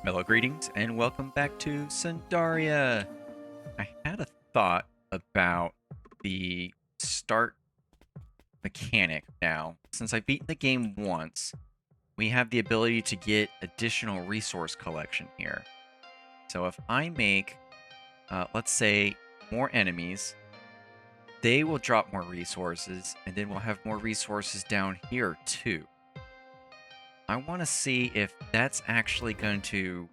Mellow greetings and welcome back to Cinderia. I had a thought about the start mechanic now. Since I've beaten the game once, we have the ability to get additional resource collection here. So if I make, let's say, more enemies, they will drop more resources, and then we'll have more resources down here too. I want to see if that's actually going to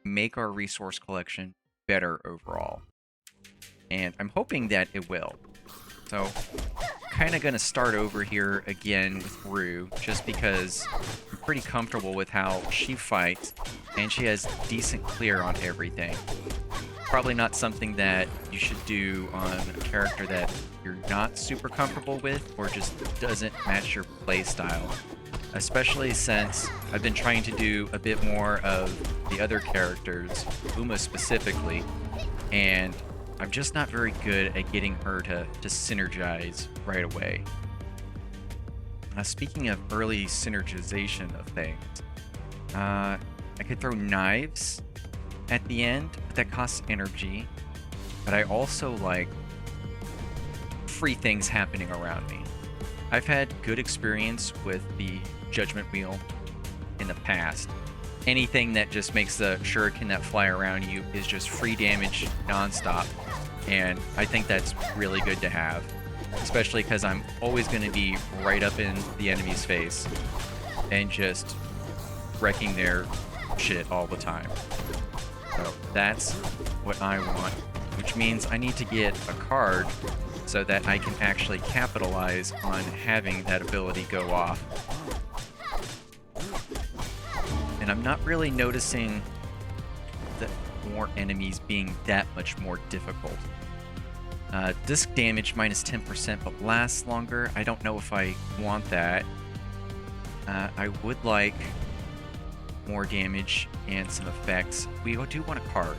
make our resource collection better overall. And I'm hoping that it will. So, kind of going to start over here again with Rue, just because I'm pretty comfortable with how she fights, and she has decent clear on everything. Probably not something that you should do on a character that you're not super comfortable with, or just doesn't match your playstyle. Especially since I've been trying to do a bit more of the other characters, Uma specifically, and I'm just not very good at getting her to synergize right away. Speaking of early synergization of things, I could throw knives at the end, but that costs energy. But I also like free things happening around me. I've had good experience with the Judgment Wheel in the past. Anything that just makes the Shuriken that fly around you is just free damage nonstop, and I think that's really good to have, especially because I'm always going to be right up in the enemy's face and just wrecking their shit all the time. So that's what I want, which means I need to get a card so that I can actually capitalize on having that ability go off. And I'm not really noticing that more enemies being that much more difficult. Disc damage minus 10% but lasts longer. I don't know if I want that. I would like more damage and some effects. We do want a card.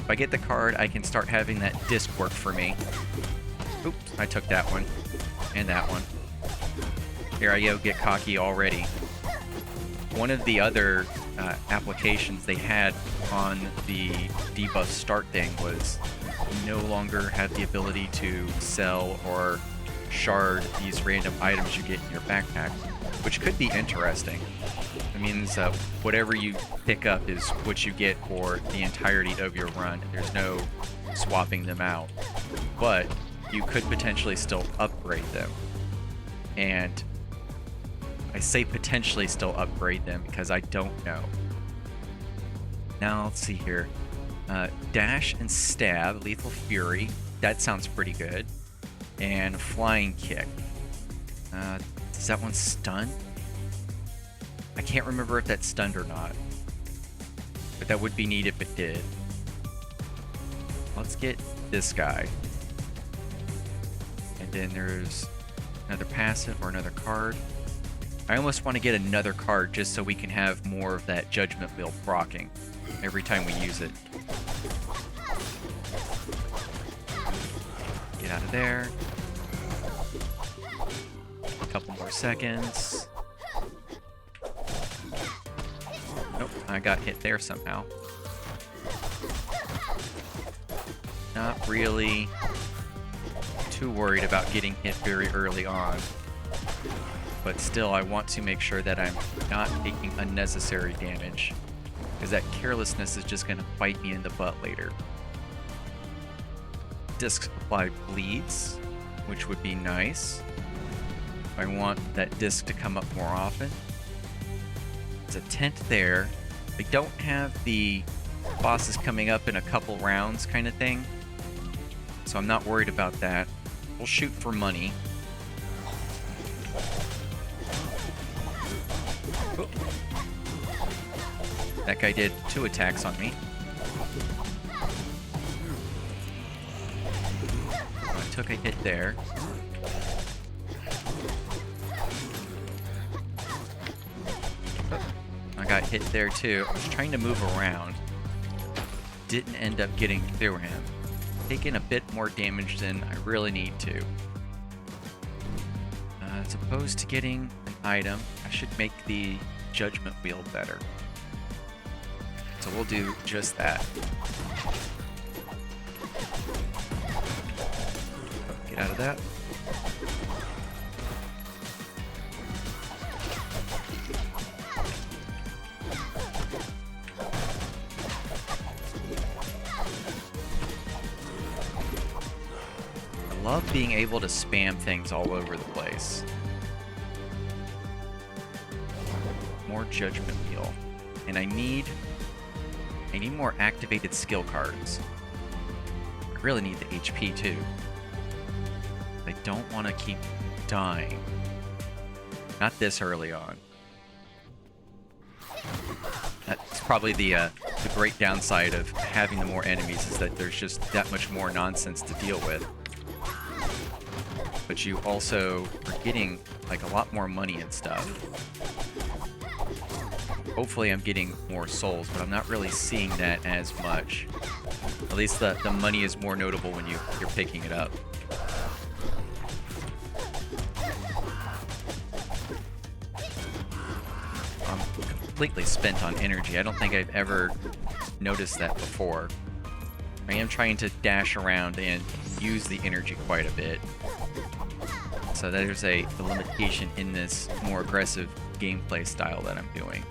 If I get the card, I can start having that disc work for me. Oops, I took that one. And that one. Here I go, get cocky already. One of the other applications they had on the debuff start thing was you no longer have the ability to sell or shard these random items you get in your backpack, which could be interesting. It means whatever you pick up is what you get for the entirety of your run. There's no swapping them out. But you could potentially still upgrade them. And I say potentially still upgrade them because I don't know. Now let's see here. Dash and stab, lethal fury. That sounds pretty good. And flying kick. Does that one stun? I can't remember if that's stunned or not. But that would be neat if it did. Let's get this guy. And then there's another passive or another card. I almost want to get another card just so we can have more of that Judgment Wheel proccing every time we use it. Get out of there. A couple more seconds. Nope, I got hit there somehow. Not really too worried about getting hit very early on. But still, I want to make sure that I'm not taking unnecessary damage, because that carelessness is just going to bite me in the butt later. Disc supply bleeds, which would be nice. I want that disc to come up more often. There's a tent there. I don't have the bosses coming up in a couple rounds kind of thing, so I'm not worried about that. We'll shoot for money. Oh. That guy did 2 attacks on me. I took a hit there. I got hit there too. I was trying to move around. Didn't end up getting through him. Taking a bit more damage than I really need to. As opposed to getting an item, I should make the Judgment Wheel better. So we'll do just that. Get out of that. I love being able to spam things all over the place. More judgment wheel. And I need more activated skill cards. I really need the HP too. I don't want to keep dying. Not this early on. That's probably the great downside of having the more enemies, is that there's just that much more nonsense to deal with. But you also are getting like a lot more money and stuff. Hopefully I'm getting more souls, but I'm not really seeing that as much. At least the money is more notable when you're picking it up. I'm completely spent on energy. I don't think I've ever noticed that before. I am trying to dash around and use the energy quite a bit. So there's a limitation in this more aggressive gameplay style that I'm doing.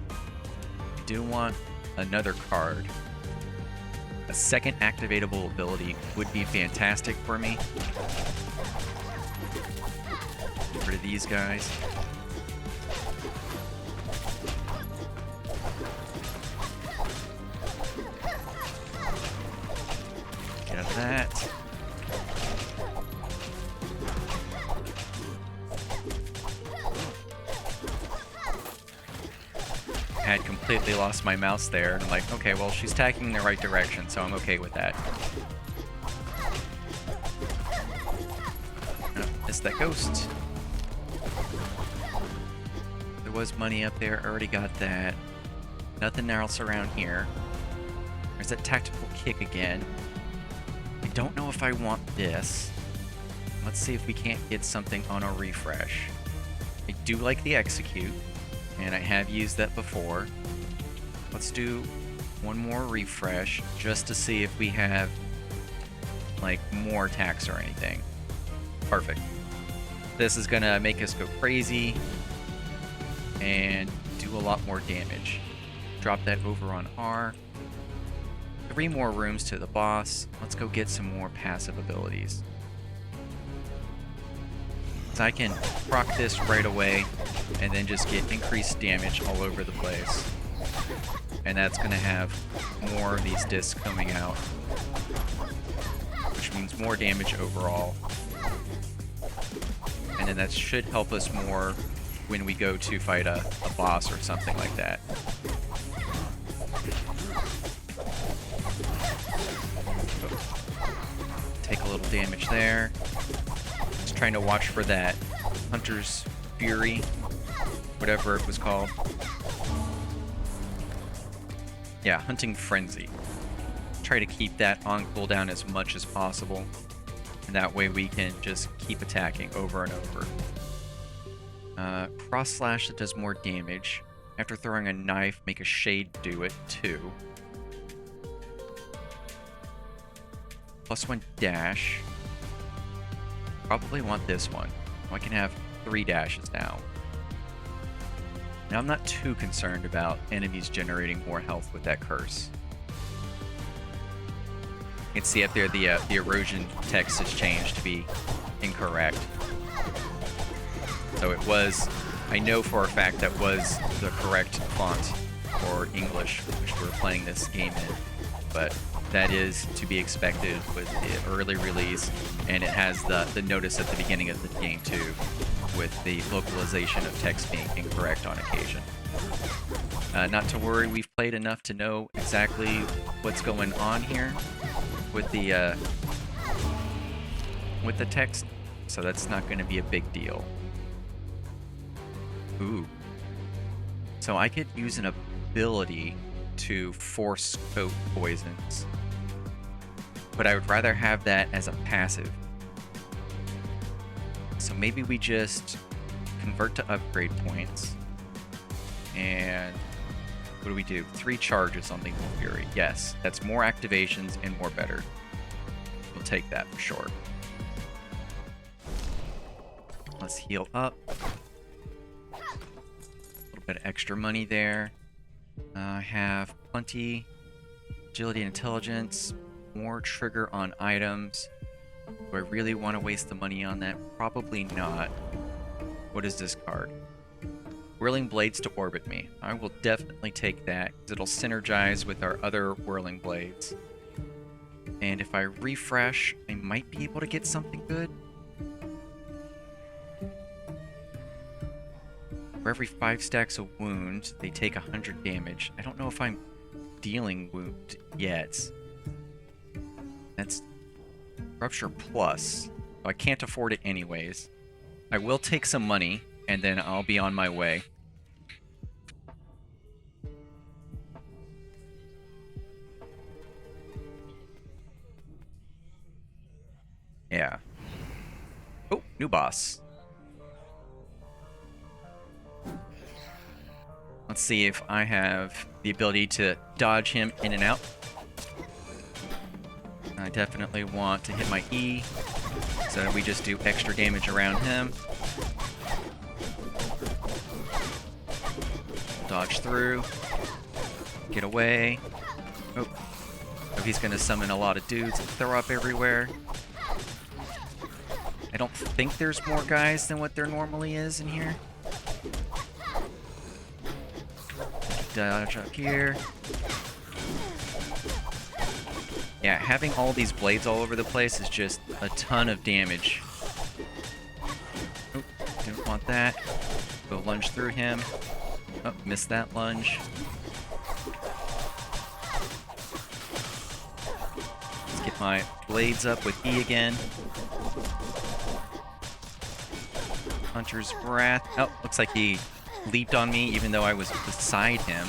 I do want another card. A second activatable ability would be fantastic for me. Get rid of these guys. Get out of that. I had completely lost my mouse there, and I'm like, okay, well, she's tacking in the right direction, so I'm okay with that. Oh, missed that ghost. There was money up there, already got that. Nothing else around here. There's that tactical kick again. I don't know if I want this. Let's see if we can't get something on a refresh. I do like the execute, and I have used that before. Let's do one more refresh just to see if we have like more attacks or anything. Perfect. This is gonna make us go crazy and do a lot more damage. Drop that over on R. 3 more rooms to the boss. Let's go get some more passive abilities. So I can proc this right away and then just get increased damage all over the place. And that's going to have more of these discs coming out, which means more damage overall. And then that should help us more when we go to fight a boss or something like that. Take a little damage there. Just trying to watch for that Hunter's Fury, whatever it was called. Yeah, Hunting Frenzy. Try to keep that on cooldown as much as possible. And that way we can just keep attacking over and over. Cross Slash that does more damage. After throwing a knife, make a shade do it too. +1 dash. Probably want this one. I can have 3 dashes now. Now I'm not too concerned about enemies generating more health with that curse. You can see up there the erosion text has changed to be incorrect. So it was, I know for a fact that was the correct font for English, which we're playing this game in. But that is to be expected with the early release, and it has the notice at the beginning of the game too, with the localization of text being incorrect on occasion. Not to worry, we've played enough to know exactly what's going on here with the text, so that's not going to be a big deal. Ooh. So I could use an ability to force coat poisons, but I would rather have that as a passive. So maybe we just convert to upgrade points and What do we do? 3 charges on Lethal Fury. Yes, that's more activations and more better. We'll take that for sure. Let's heal up. A little bit of extra money there. I have plenty. Agility and intelligence. More trigger on items. Do I really want to waste the money on that? Probably not. What is this card? Whirling Blades to orbit me. I will definitely take that, because it'll synergize with our other Whirling Blades. And if I refresh, I might be able to get something good. For every 5 stacks of wound, they take 100 damage. I don't know if I'm dealing wound yet. That's Rupture Plus. So I can't afford it anyways. I will take some money, and then I'll be on my way. Yeah. Oh, new boss. Let's see if I have the ability to dodge him in and out. I definitely want to hit my E, so that we just do extra damage around him. Dodge through. Get away. Oh. Oh, he's going to summon a lot of dudes and throw up everywhere. I don't think there's more guys than what there normally is in here. Dodge up here. Yeah, having all these blades all over the place is just a ton of damage. Oh, didn't want that. Go lunge through him. Oh, missed that lunge. Let's get my blades up with E again. Hunter's Wrath. Oh, looks like he leaped on me even though I was beside him.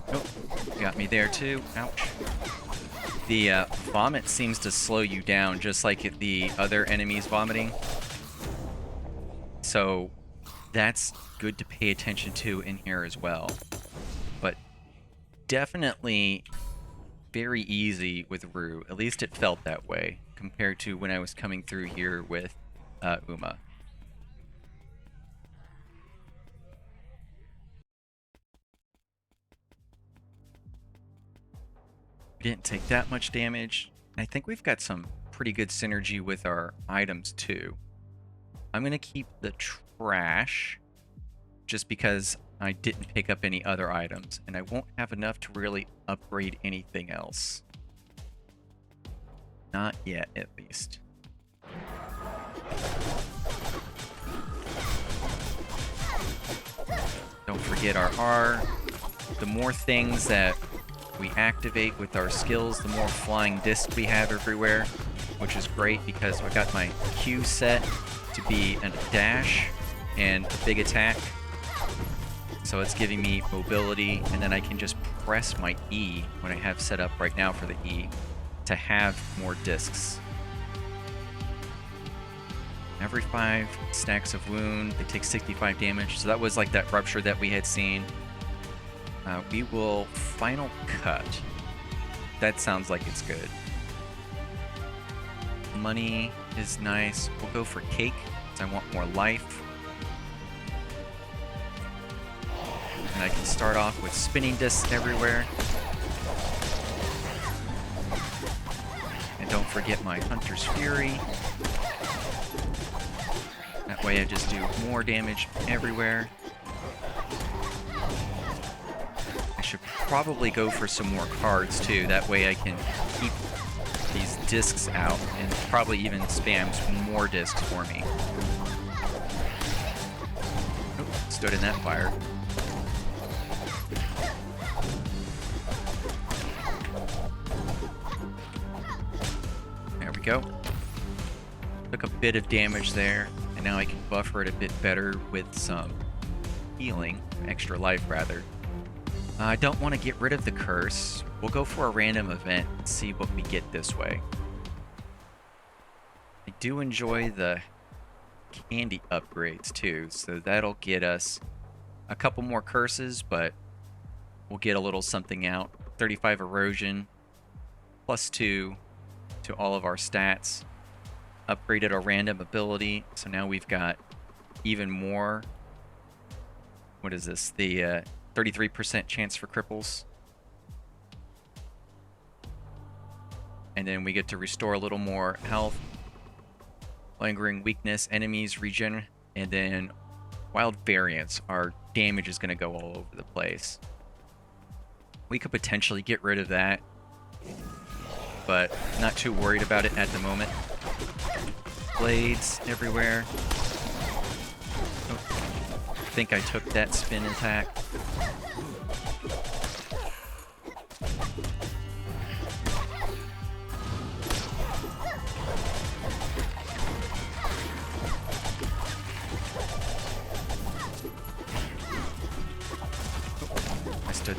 Oh, got me there too. Ouch. The vomit seems to slow you down just like the other enemies vomiting. So that's good to pay attention to in here as well. But definitely very easy with Rue. At least it felt that way compared to when I was coming through here with Uma. We didn't take that much damage. I think we've got some pretty good synergy with our items too. I'm going to keep the trash just because I didn't pick up any other items, and I won't have enough to really upgrade anything else. Not yet, at least. Don't forget our R. The more things that we activate with our skills, the more flying discs we have everywhere, which is great because I got my Q set to be a dash and a big attack. So it's giving me mobility, and then I can just press my E when I have set up right now for the E to have more discs. Every 5 stacks of wound, they take 65 damage. So that was like that rupture that we had seen. We will final cut. That sounds like it's good. Money is nice. We'll go for cake, because I want more life. And I can start off with spinning discs everywhere. And don't forget my Hunter's Fury. That way I just do more damage everywhere. I should probably go for some more cards too. That way I can keep these discs out and probably even spam some more discs for me. Oop, stood in that fire. There we go. Took a bit of damage there, and now I can buffer it a bit better with some healing, extra life rather. I don't want to get rid of the curse. We'll go for a random event and see what we get this way. I do enjoy the candy upgrades too, so that'll get us a couple more curses, but we'll get a little something out. 35 erosion, +2 to all of our stats. Upgraded our random ability, so now we've got even more. What is this? The 33% chance for cripples. And then we get to restore a little more health. Lingering weakness, enemies regen, and then wild variants. Our damage is going to go all over the place. We could potentially get rid of that, but not too worried about it at the moment. Blades everywhere. Oh, I think I took that spin attack.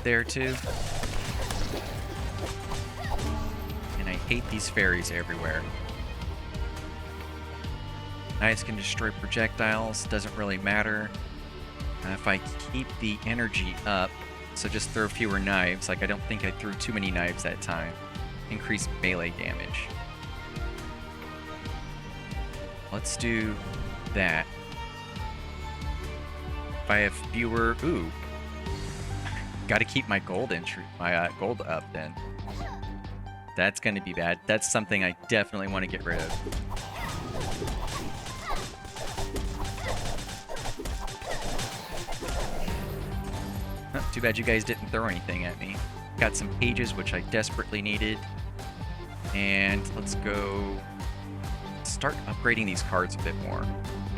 There too. And I hate these fairies everywhere. Knives can destroy projectiles, doesn't really matter. If I keep the energy up, so just throw fewer knives, like I don't think I threw too many knives that time. Increase melee damage. Let's do that. If I have fewer, ooh. Got to keep my gold entry, my gold up then. That's going to be bad. That's something I definitely want to get rid of. Oh, too bad you guys didn't throw anything at me. Got some pages, which I desperately needed. And let's go start upgrading these cards a bit more.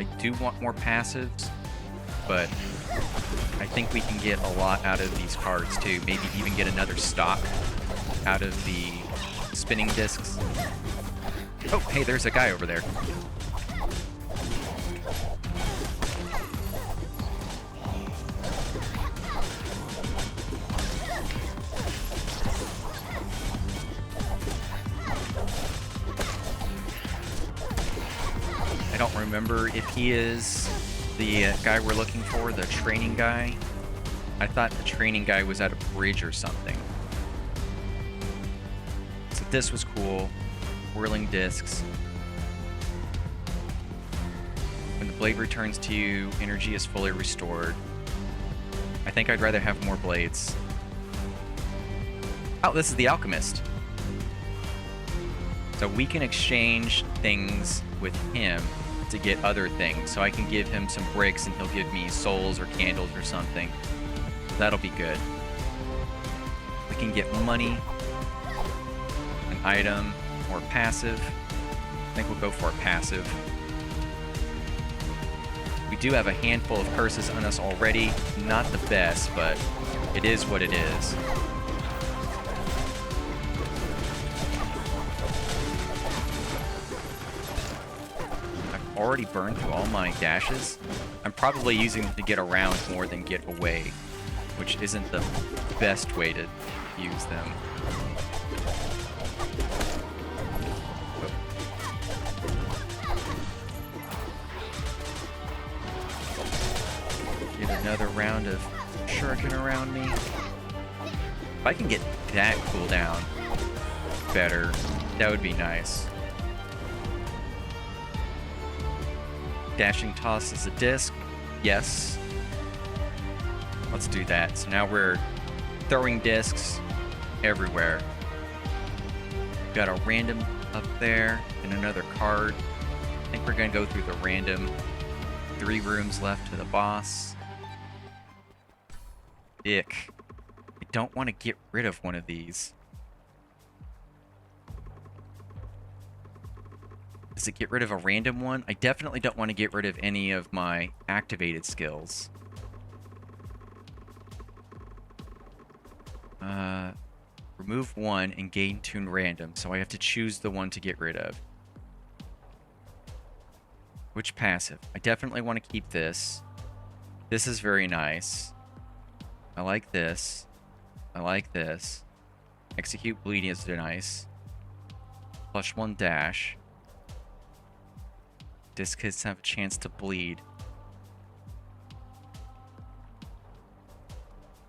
I do want more passives, but I think we can get a lot out of these cards too. Maybe even get another stock out of the spinning discs. Oh, hey, there's a guy over there. I don't remember if he is the guy we're looking for, the training guy. I thought the training guy was at a bridge or something. So this was cool. Whirling discs. When the blade returns to you, energy is fully restored. I think I'd rather have more blades. Oh, this is the alchemist. So we can exchange things with him to get other things. So I can give him some bricks and he'll give me souls or candles or something. That'll be good. We can get money, an item, or passive. I think we'll go for a passive. We do have a handful of curses on us already. Not the best, but it is what it is. Already burned through all my dashes. I'm probably using them to get around more than get away, which isn't the best way to use them. Get another round of Shuriken around me. If I can get that cooldown better, that would be nice. Dashing toss is a disc. Yes. Let's do that. So now we're throwing discs everywhere. Got a random up there and another card. I think we're going to go through the random. 3 rooms left to the boss. Ick. I don't want to get rid of one of these. Does it get rid of a random one? I definitely don't want to get rid of any of my activated skills. Remove one and gain tune random, so I have to choose the one to get rid of. Which passive? I definitely want to keep this. This is very nice. I like this. I like this. Execute bleeding is nice. +1 dash. Discus have a chance to bleed.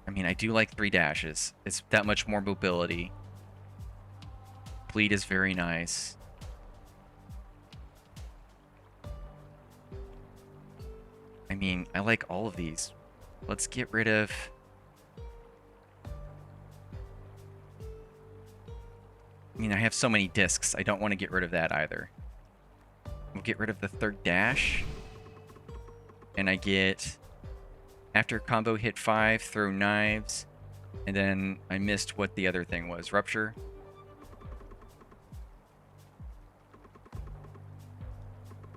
I mean, I do like 3 dashes. It's that much more mobility. Bleed is very nice. I mean, I like all of these. Let's get rid of... I mean, I have so many discs. I don't want to get rid of that either. We'll get rid of the 3rd dash. And I get... After combo hit 5, throw knives. And then I missed what the other thing was. Rupture.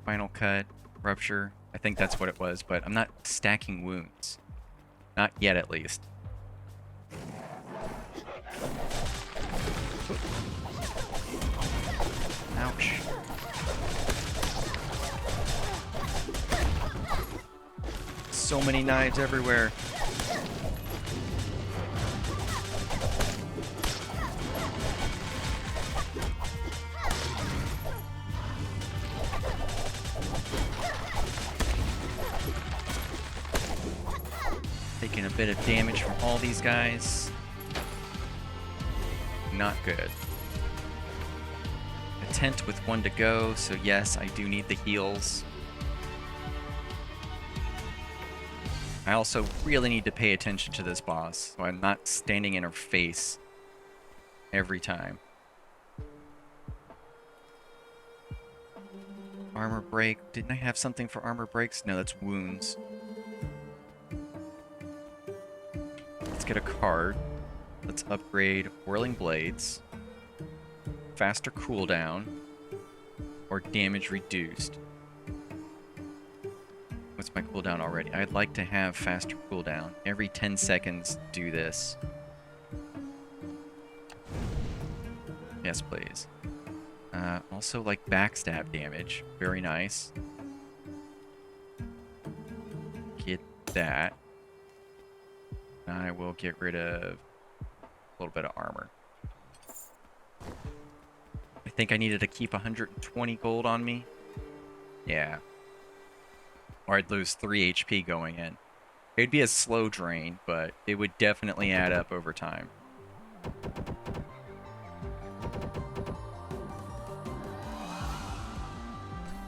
Final cut. Rupture. I think that's what it was, but I'm not stacking wounds. Not yet, at least. Ouch. So many knives everywhere. Taking a bit of damage from all these guys. Not good. A tent with 1 to go, so yes, I do need the heals. I also really need to pay attention to this boss, so I'm not standing in her face every time. Armor break. Didn't I have something for armor breaks? No, that's wounds. Let's get a card. Let's upgrade Whirling Blades, faster cooldown, or damage reduced. What's my cooldown already? I'd like to have faster cooldown. Every 10 seconds, do this. Yes, please. Also, like backstab damage. Very nice. Get that. I will get rid of a little bit of armor. I think I needed to keep 120 gold on me. Yeah. Or I'd lose 3 HP going in. It'd be a slow drain, but it would definitely add up over time.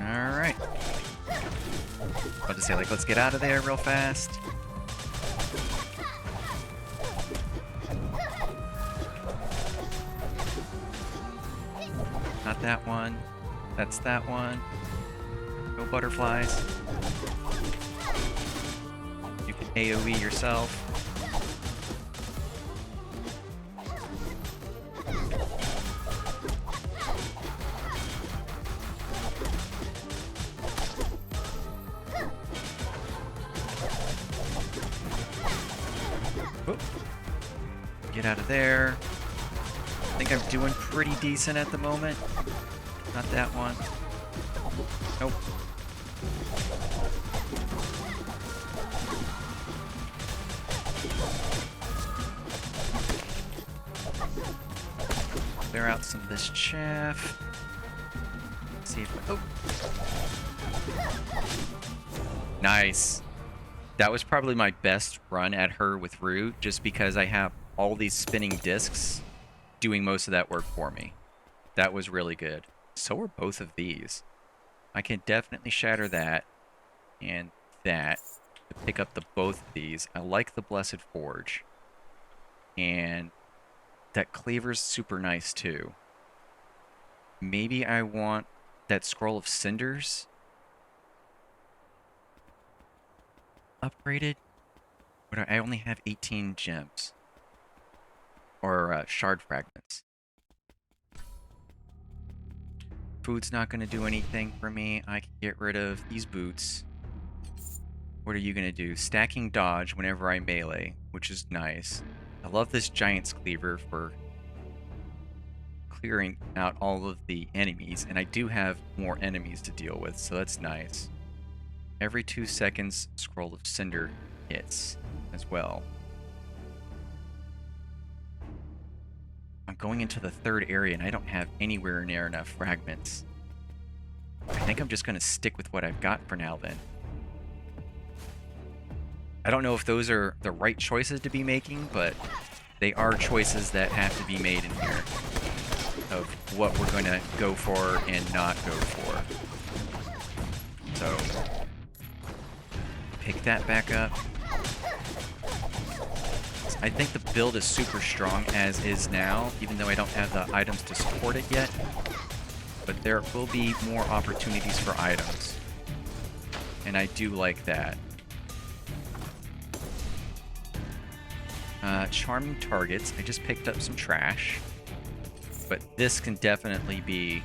Alright. About to say, like, let's get out of there real fast. Not that one. That's that one. No butterflies. You can AoE yourself. Oop. Get out of there. I think I'm doing pretty decent at the moment. Not that one. Nope. Clear out some of this chaff. Let's see if... Oh! Nice. That was probably my best run at her with Root, just because I have all these spinning discs doing most of that work for me. That was really good. So are both of these. I can definitely shatter that and that to pick up the both of these. I like the Blessed Forge. And that Cleaver's super nice too. Maybe I want that Scroll of Cinders upgraded. But I only have 18 gems. Or shard fragments. Food's not going to do anything for me. I can get rid of these boots. What are you going to do? Stacking dodge whenever I melee, which is nice. I love this Giant's Cleaver for clearing out all of the enemies, and I do have more enemies to deal with, so that's nice. Every 2 seconds, Scroll of Cinder hits as well. I'm going into the 3rd area, and I don't have anywhere near enough fragments. I think I'm just going to stick with what I've got for now then. I don't know if those are the right choices to be making, but they are choices that have to be made in here of what we're going to go for and not go for. So, pick that back up. I think the build is super strong as is now, even though I don't have the items to support it yet. But there will be more opportunities for items. And I do like that. Charming targets. I just picked up some trash. But this can definitely be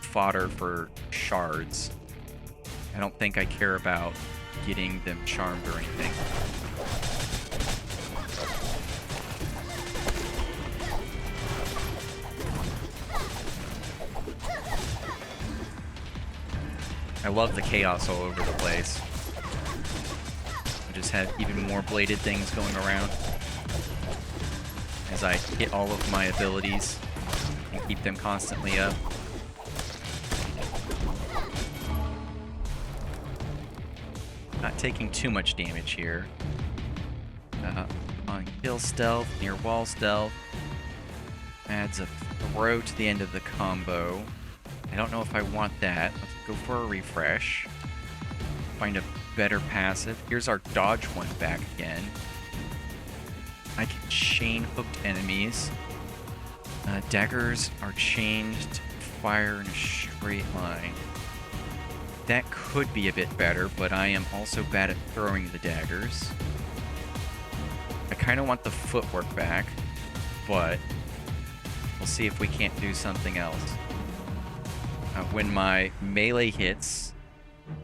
fodder for shards. I don't think I care about getting them charmed or anything. I love the chaos all over the place. I just have even more bladed things going around as I hit all of my abilities and keep them constantly up. Not taking too much damage here. On kill stealth, near wall stealth. Adds a throw to the end of the combo. I don't know if I want that. Let's go for a refresh. Find a better passive. Here's our dodge one back again. I can chain hooked enemies. Daggers are chained to fire in a straight line. That could be a bit better, but I am also bad at throwing the daggers. I kind of want the footwork back, but we'll see if we can't do something else. When my melee hits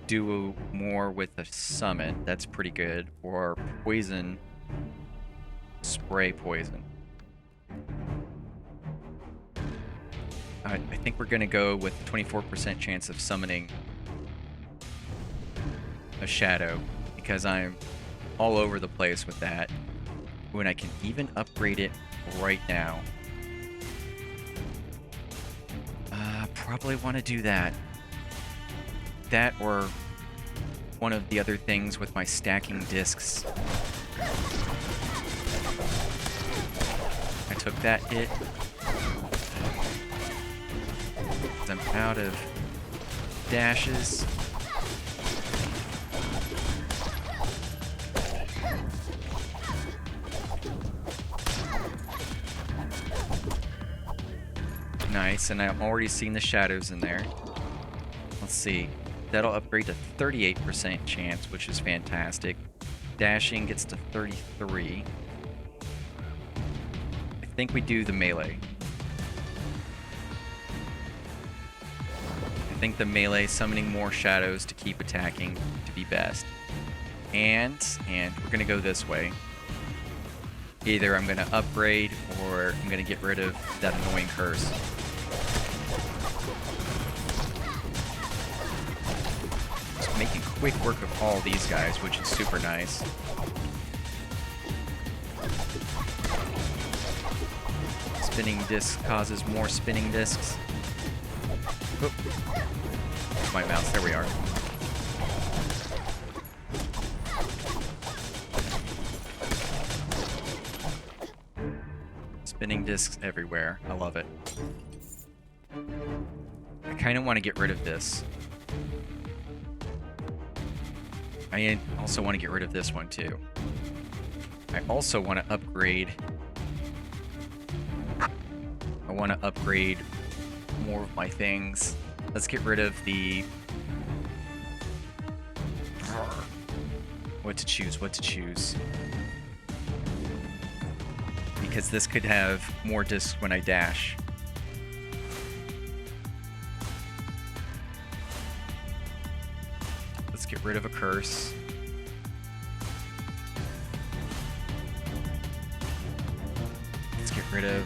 do more with a summon, that's pretty good. Or poison, spray poison. I think we're going to go with 24% chance of summoning a shadow, because I'm all over the place with that. When I can even upgrade it right now. Probably want to do that. That or one of the other things with my stacking discs. I took that hit. I'm out of dashes. Nice, and I'm already seeing the shadows in there. Let's see. That'll upgrade to 38% chance, which is fantastic. Dashing gets to 33. I think we do the melee. I think the melee, summoning more shadows to keep attacking, to be best. And we're gonna go this way. Either I'm gonna upgrade or I'm gonna get rid of that annoying curse. Just making quick work of all these guys, which is super nice. Spinning disc causes more spinning discs. Oop. My mouse, there we are. Spinning discs everywhere. I love it. I kind of want to get rid of this. I also want to get rid of this one too. I also want to upgrade. I want to upgrade more of my things. Let's get rid of the... What to choose, what to choose. Because this could have more discs when I dash. Let's get rid of a curse. Let's get rid of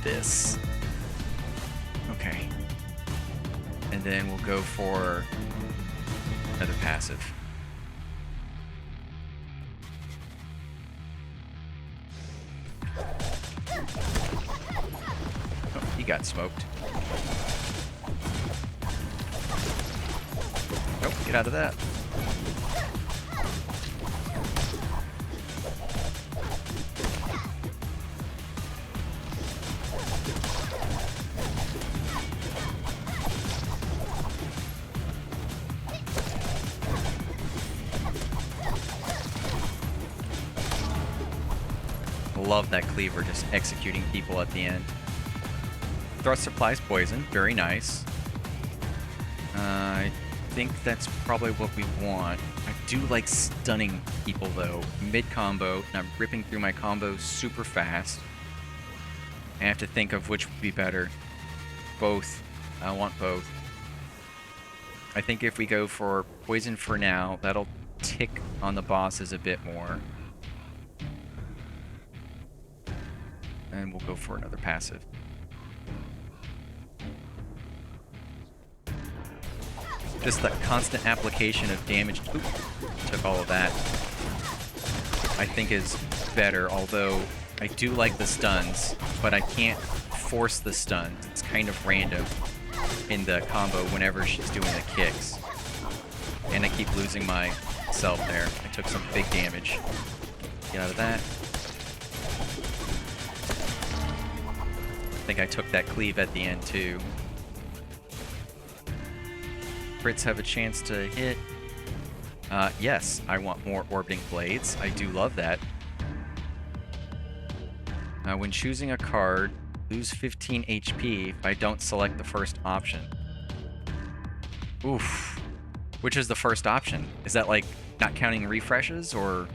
this. Okay. And then we'll go for another passive. Oh, he got smoked. Get out of that. Love that cleaver just executing people at the end. Thrust applies poison, very nice. I think that's probably what we want. I do like stunning people though, mid-combo, and I'm ripping through my combos super fast. I have to think of which would be better. Both. I want both. I think if we go for poison for now, that'll tick on the bosses a bit more. And we'll go for another passive. Just that constant application of damage. Oop, took all of that. I think is better, although I do like the stuns, but I can't force the stuns. It's kind of random in the combo whenever she's doing the kicks. And I keep losing myself there. I took some big damage. Get out of that. I think I took that cleave at the end too. Crits have a chance to hit. Yes, I want more orbiting blades. I do love that. When choosing a card, lose 15 HP if I don't select the first option. Oof. Which is the first option? Is that like not counting refreshes or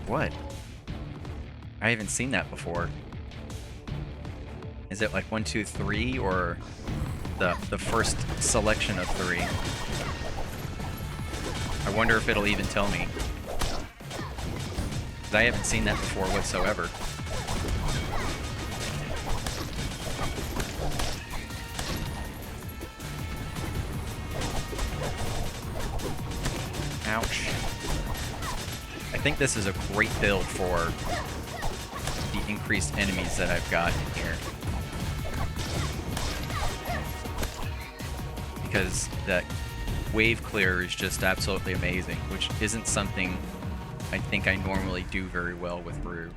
what? I haven't seen that before. Is it like 1, 2, 3 or the first selection of 3? I wonder if it'll even tell me. 'Cause I haven't seen that before whatsoever. Ouch. I think this is a great build for the increased enemies that I've got in here. Because that wave clear is just absolutely amazing, which isn't something I think I normally do very well with Rue.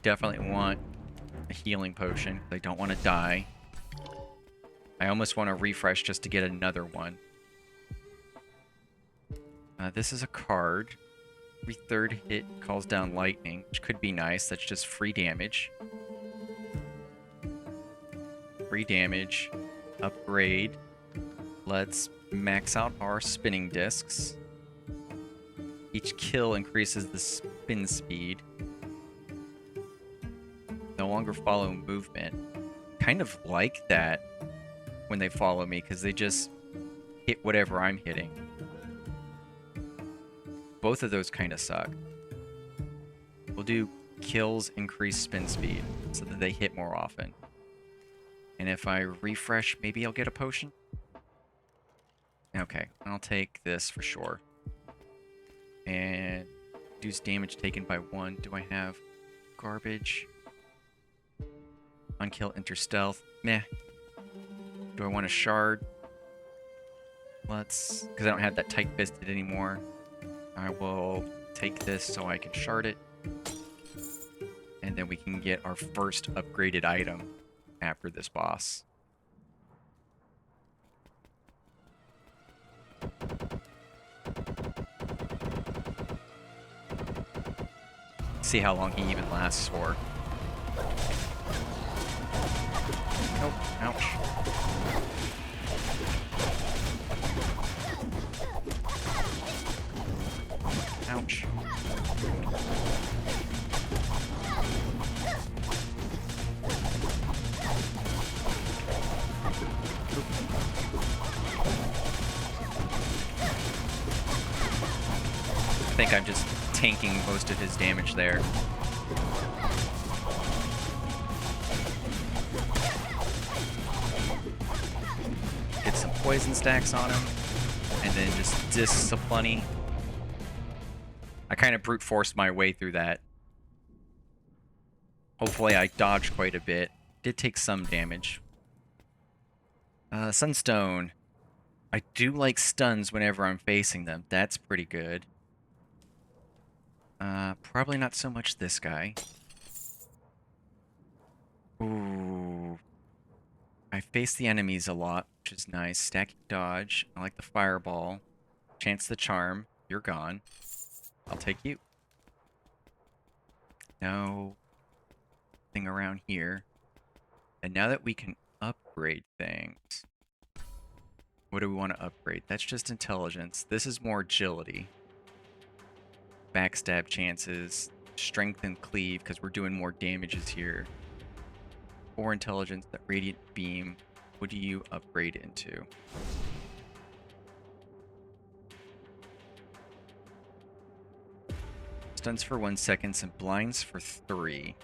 Definitely want a healing potion. I don't want to die. I almost want to refresh just to get another one. This is a card. Every third hit calls down lightning, which could be nice. That's just free damage. Free damage. Upgrade. Let's max out our spinning discs. Each kill increases the spin speed. No longer follow movement. Kind of like that when they follow me, because they just hit whatever I'm hitting. Both of those kind of suck. We'll do kills increase spin speed so that they hit more often. And if I refresh, maybe I'll get a potion? Okay, I'll take this for sure. And reduce damage taken by 1. Do I have garbage? Unkill, enter stealth. Meh. Do I want a shard? Let's... because I don't have that tight-fisted anymore. I will take this so I can shard it. And then we can get our first upgraded item after this boss. See how long he even lasts for. Oh, ouch. Ouch. I think I'm just tanking most of his damage there. Get some poison stacks on him, and then just discs aplenty. I kind of brute forced my way through that. Hopefully I dodged quite a bit. Did take some damage. Sunstone. I do like stuns whenever I'm facing them. That's pretty good. Probably not so much this guy. Ooh. I face the enemies a lot, which is nice. Stacking dodge. I like the fireball. Chance the charm. You're gone. I'll take you. No thing around here. And now that we can upgrade things, what do we want to upgrade? That's just intelligence. This is more agility. Backstab chances. Strength and cleave, because we're doing more damages here. 4 intelligence, that radiant beam. What do you upgrade into? Stuns for 1 second and blinds for 3.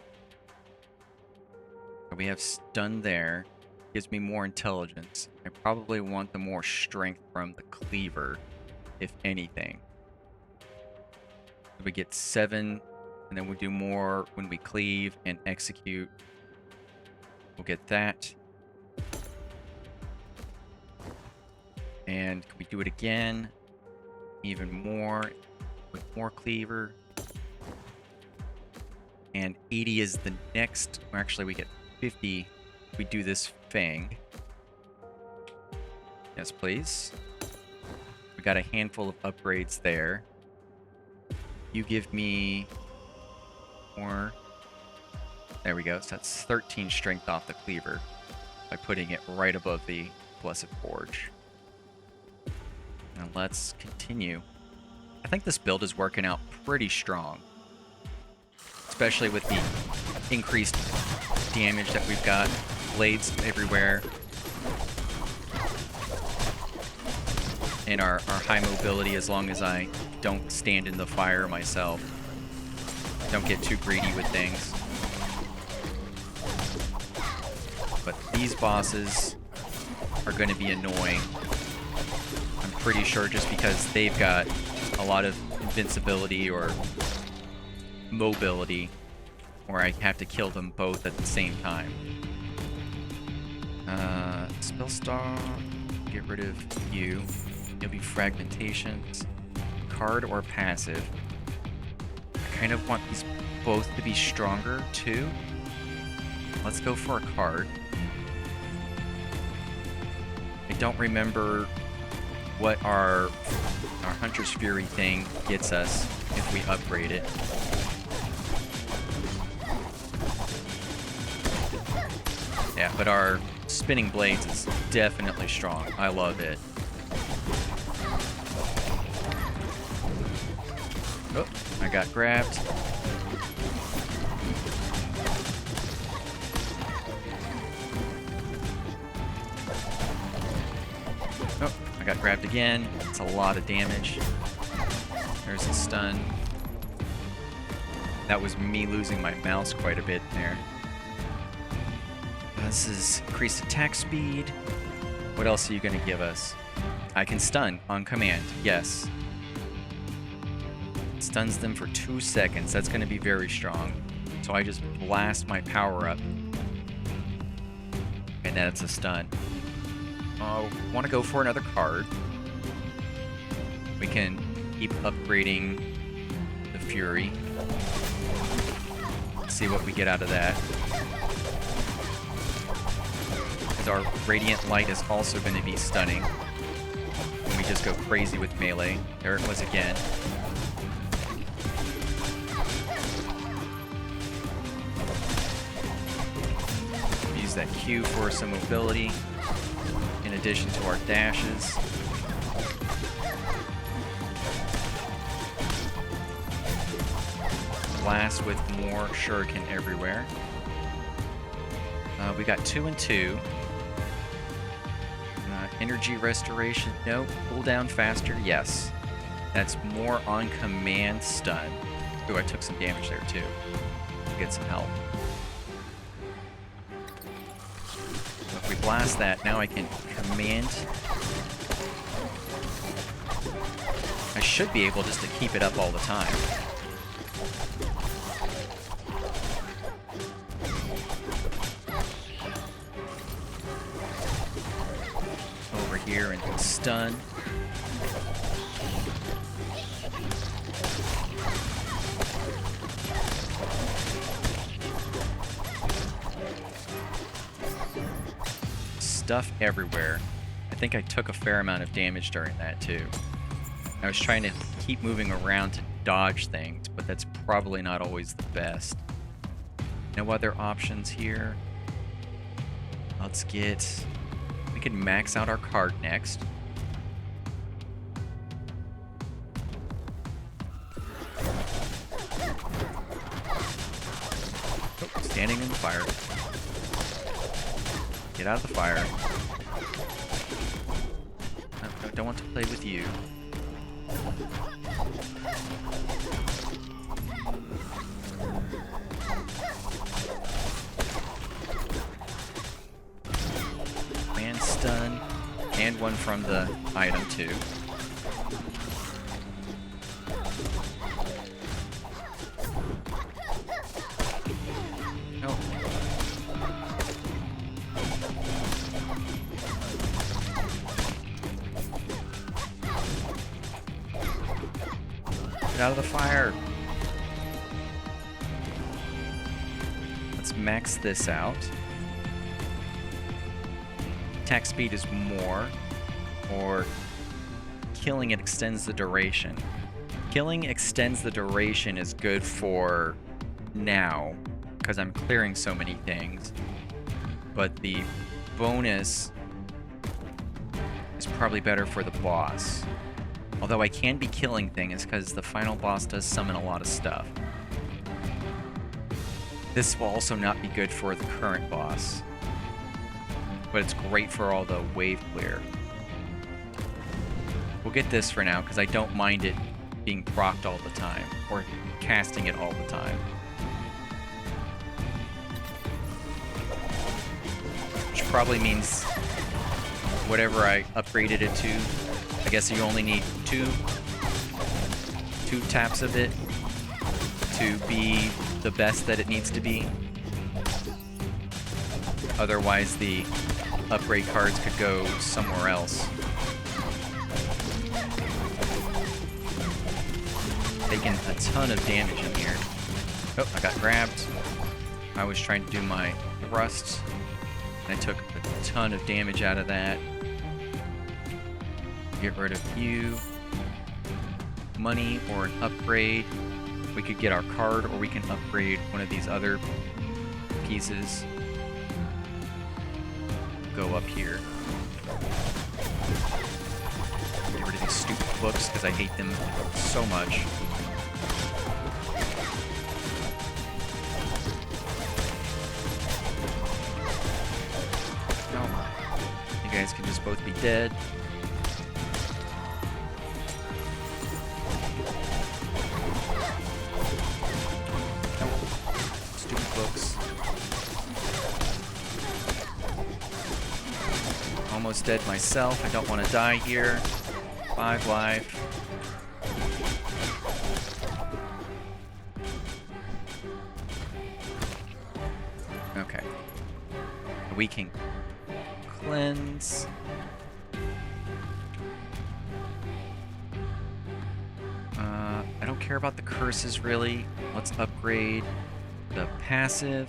So we have stun there. Gives me more intelligence. I probably want the more strength from the cleaver, if anything. So we get 7, and then we do more when we cleave and execute. We'll get that. And can we do it again? Even more with more cleaver. And 80 is the next. Or actually, we get 50. We do this Fang. Yes, please. We got a handful of upgrades there. You give me more. There we go. So that's 13 strength off the cleaver by putting it right above the Blessed Forge. Now let's continue. I think this build is working out pretty strong, especially with the increased damage that we've got. Blades everywhere. And our high mobility, as long as I don't stand in the fire myself. Don't get too greedy with things. But these bosses are going to be annoying. I'm pretty sure just because they've got a lot of invincibility or mobility, where I have to kill them both at the same time. Spell star, get rid of you. You'll be fragmentations. Card or passive. I kind of want these both to be stronger too. Let's go for a card. I don't remember what our Hunter's Fury thing gets us if we upgrade it. Yeah, but our Spinning Blades is definitely strong. I love it. Oh, I got grabbed. Oh, I got grabbed again. It's a lot of damage. There's a stun. That was me losing my mouse quite a bit there. This is increased attack speed. What else are you going to give us? I can stun on command. Yes. Stuns them for 2 seconds. That's going to be very strong. So I just blast my power up. And that's a stun. I want to go for another card. We can keep upgrading the Fury. Let's see what we get out of that. Our Radiant Light is also going to be stunning. And we just go crazy with melee. There it was again. Use that Q for some mobility, in addition to our dashes. Blast with more Shuriken everywhere. We got 2 and 2. Energy restoration, no. Cooldown faster, yes. That's more on command stun. Ooh, I took some damage there too. Get some help. So if we blast that, now I can command. I should be able just to keep it up all the time. here and stun. Stuff everywhere. I think I took a fair amount of damage during that too. I was trying to keep moving around to dodge things, but that's probably not always the best. No other options here. Let's get... We can max out our card next. Oh, standing in the fire. Get out of the fire. No, don't want to play with you. And stun. And one from the item too. Oh. Get out of the fire. Let's max this out. Attack speed is more, or killing it extends the duration. Killing extends the duration is good for now, because I'm clearing so many things. But the bonus is probably better for the boss. Although I can be killing things because the final boss does summon a lot of stuff. This will also not be good for the current boss. But it's great for all the wave clear. We'll get this for now because I don't mind it being procced all the time, or casting it all the time. Which probably means whatever I upgraded it to, I guess you only need two taps of it to be the best that it needs to be. Otherwise, the upgrade cards could go somewhere else. Taking a ton of damage in here. Oh, I got grabbed. I was trying to do my thrust, and I took a ton of damage out of that. Get rid of you. Money or an upgrade. We could get our card, or we can upgrade one of these other pieces. Go up here. Get rid of these stupid books because I hate them so much. Oh, you guys can just both be dead. Stupid books. Almost dead myself. I don't want to die here. 5 life. Okay. We can cleanse. I don't care about the curses really. Let's upgrade the passive.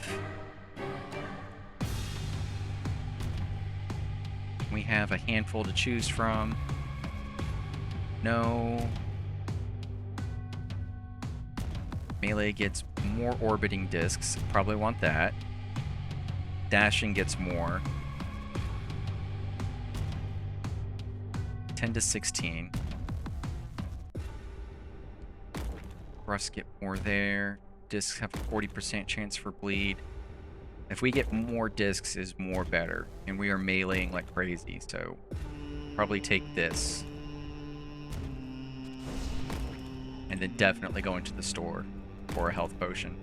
We have a handful to choose from. No. Melee gets more orbiting discs. Probably want that. Dashing gets more. 10 to 16. Thrust get more there. Discs have a 40% chance for bleed. If we get more discs is more better. And we are meleeing like crazy, so probably take this. And then definitely go into the store for a health potion.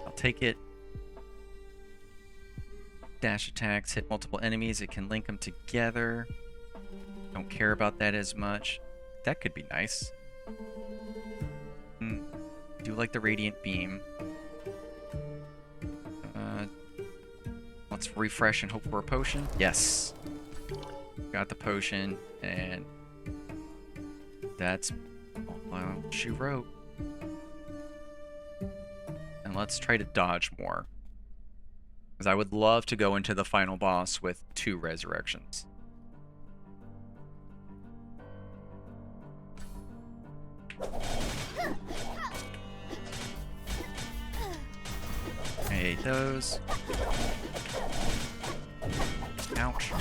I'll take it. Dash attacks hit multiple enemies. It can link them together. Don't care about that as much. That could be nice. Do like the radiant beam. Let's refresh and hope for a potion. Yes. Got the potion, and that's all she wrote. And let's try to dodge more, because I would love to go into the final boss with 2 resurrections. I ate those. Ouch.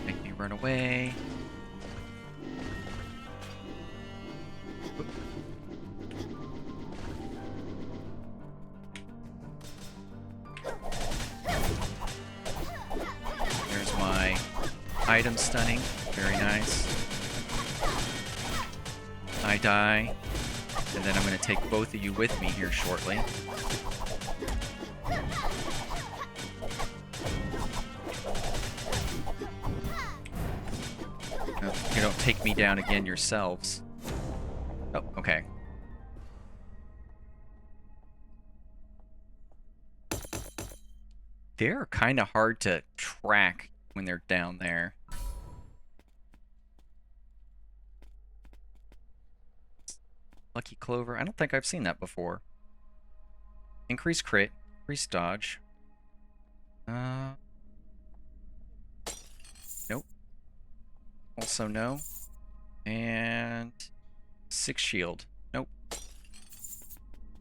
Make me run away. There's my item stunning. Very nice. I die. And then I'm going to take both of you with me here shortly. You don't take me down again yourselves. Oh, okay. They're kind of hard to track when they're down there. Lucky Clover. I don't think I've seen that before. Increase crit. Increase dodge. Nope. Also no. And 6 shield. Nope.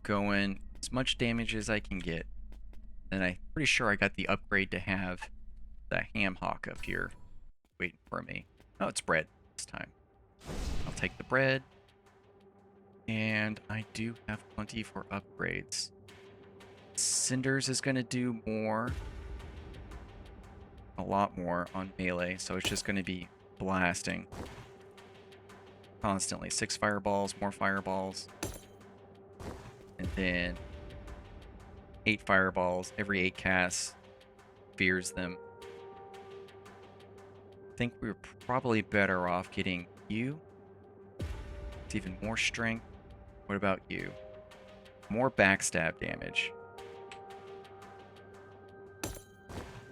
Going as much damage as I can get. And I'm pretty sure I got the upgrade to have the ham hock up here waiting for me. Oh, it's bread this time. I'll take the bread. And I do have plenty for upgrades. Cinders is going to do more. A lot more on melee, so it's just going to be blasting constantly. 6 fireballs, more fireballs. And then 8 fireballs. Every 8 casts fears them. I think we were probably better off getting you. It's even more strength. What about you? More backstab damage.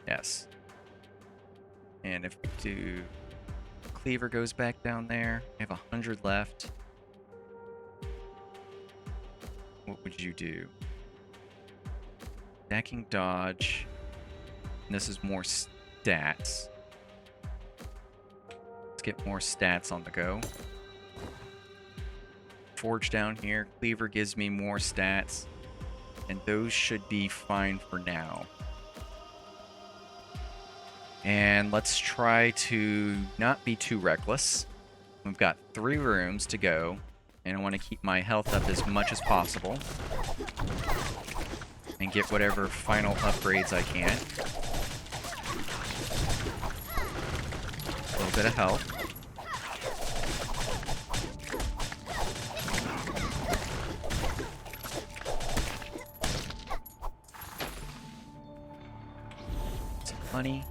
Yes. And if we do... Cleaver goes back down there. I have 100 left. What would you do? Stacking dodge. And this is more stats. Let's get more stats on the go. Forge down here. Cleaver gives me more stats. And those should be fine for now. And let's try to not be too reckless. We've got 3 rooms to go. And I want to keep my health up as much as possible. And get whatever final upgrades I can. A little bit of health. Some money.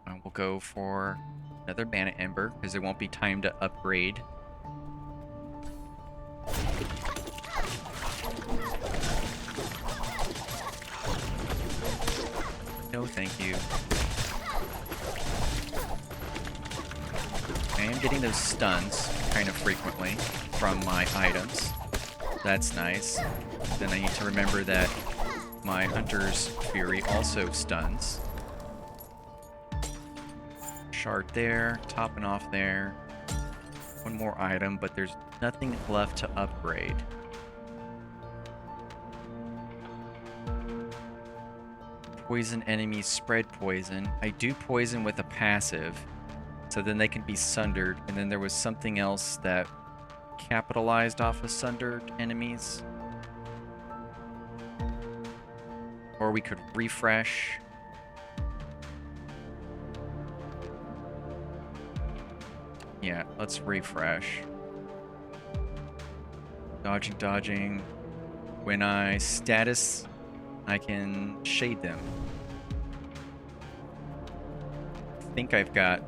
And we'll go for another mana ember, because it won't be time to upgrade. No, thank you. I am getting those stuns kind of frequently from my items. That's nice. Then I need to remember that my Hunter's Fury also stuns. Shard there, topping off there. One more item, but there's nothing left to upgrade. Poison enemies spread poison. I do poison with a passive, so then they can be sundered. And then there was something else that capitalized off of sundered enemies. Or we could refresh. Yeah, let's refresh. Dodging, dodging. When I status, I can shade them. I think I've got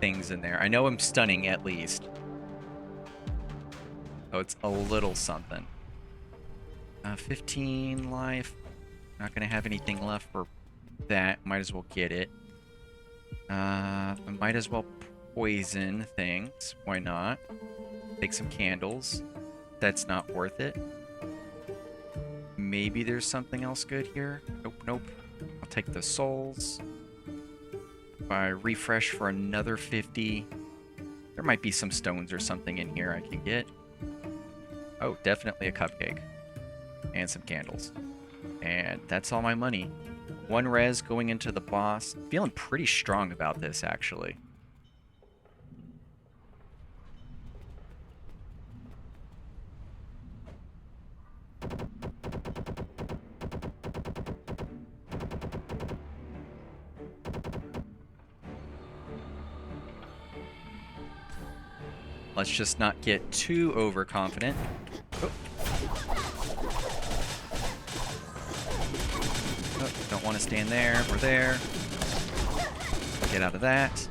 things in there. I know I'm stunning at least. So it's a little something. 15 life. Not going to have anything left for that. Might as well get it. I might as well poison things. Why not? Take some candles. That's not worth it. Maybe there's something else good here. Nope, nope. I'll take the souls. If I refresh for another 50, there might be some stones or something in here I can get. Oh, definitely a cupcake. And some candles. And that's all my money. 1 res going into the boss. Feeling pretty strong about this, actually. Let's just not get too overconfident. Oh. Oh, don't want to stand there. We're there. Get out of that.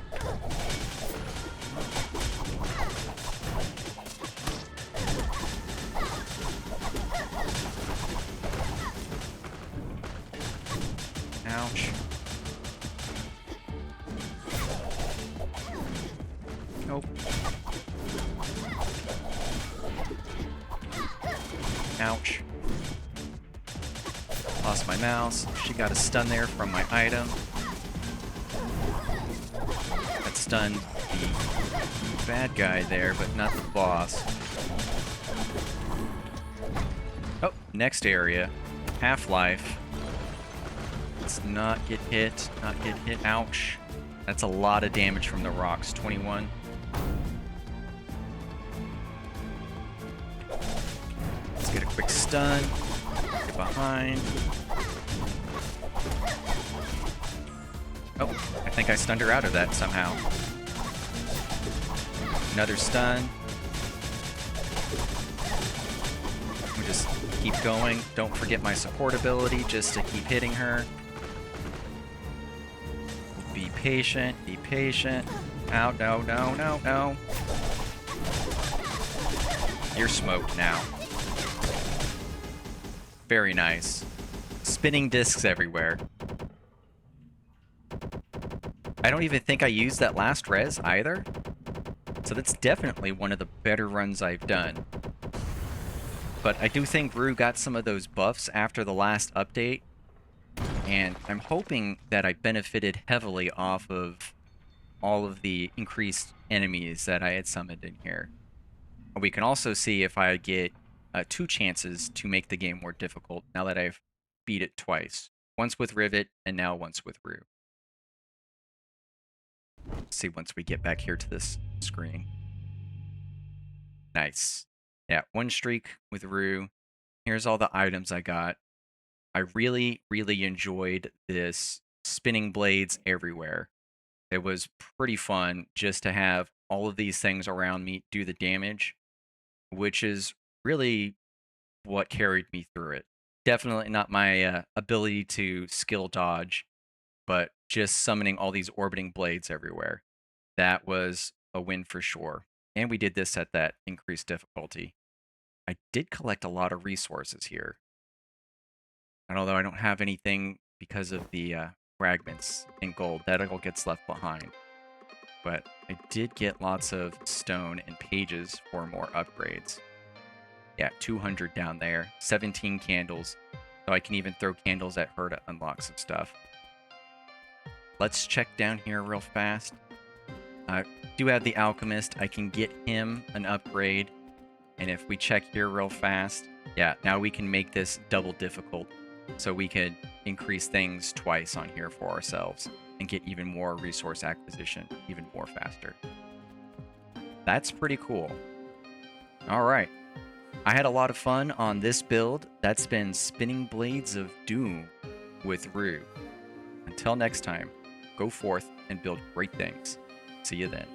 Ouch. Nope. Ouch. Lost my mouse. She got a stun there from my item. That stunned the bad guy there, but not the boss. Oh, next area. Half-life. Let's not get hit. Not get hit. Ouch. That's a lot of damage from the rocks. 21. Let's get a quick stun. Get behind. Oh, I think I stunned her out of that somehow. Another stun. We just keep going. Don't forget my support ability just to keep hitting her. Be patient. Be patient. Ow, no, no, no, no. You're smoked now. Very nice. Spinning discs everywhere. I don't even think I used that last res either. So that's definitely one of the better runs I've done. But I do think Rue got some of those buffs after the last update. And I'm hoping that I benefited heavily off of all of the increased enemies that I had summoned in here. We can also see if I get 2 chances to make the game more difficult now that I've beat it twice. Once with Rivet and now once with Rue. Let's see once we get back here to this screen. Nice. Yeah, 1 streak with Rue. Here's all the items I got. I really, really enjoyed this spinning blades everywhere. It was pretty fun just to have all of these things around me do the damage, which is really what carried me through it. Definitely not my ability to skill dodge, but just summoning all these orbiting blades everywhere. That was a win for sure. And we did this at that increased difficulty. I did collect a lot of resources here. And although I don't have anything because of the fragments and gold, that all gets left behind. But I did get lots of stone and pages for more upgrades. Yeah, 200 down there, 17 candles. So I can even throw candles at her to unlock some stuff. Let's check down here real fast. I do have the Alchemist. I can get him an upgrade. And if we check here real fast, yeah, now we can make this double difficult. So we could increase things twice on here for ourselves and get even more resource acquisition even more faster. That's pretty cool. All right. I had a lot of fun on this build. That's been Spinning Blades of Doom with Rue. Until next time, go forth and build great things. See you then.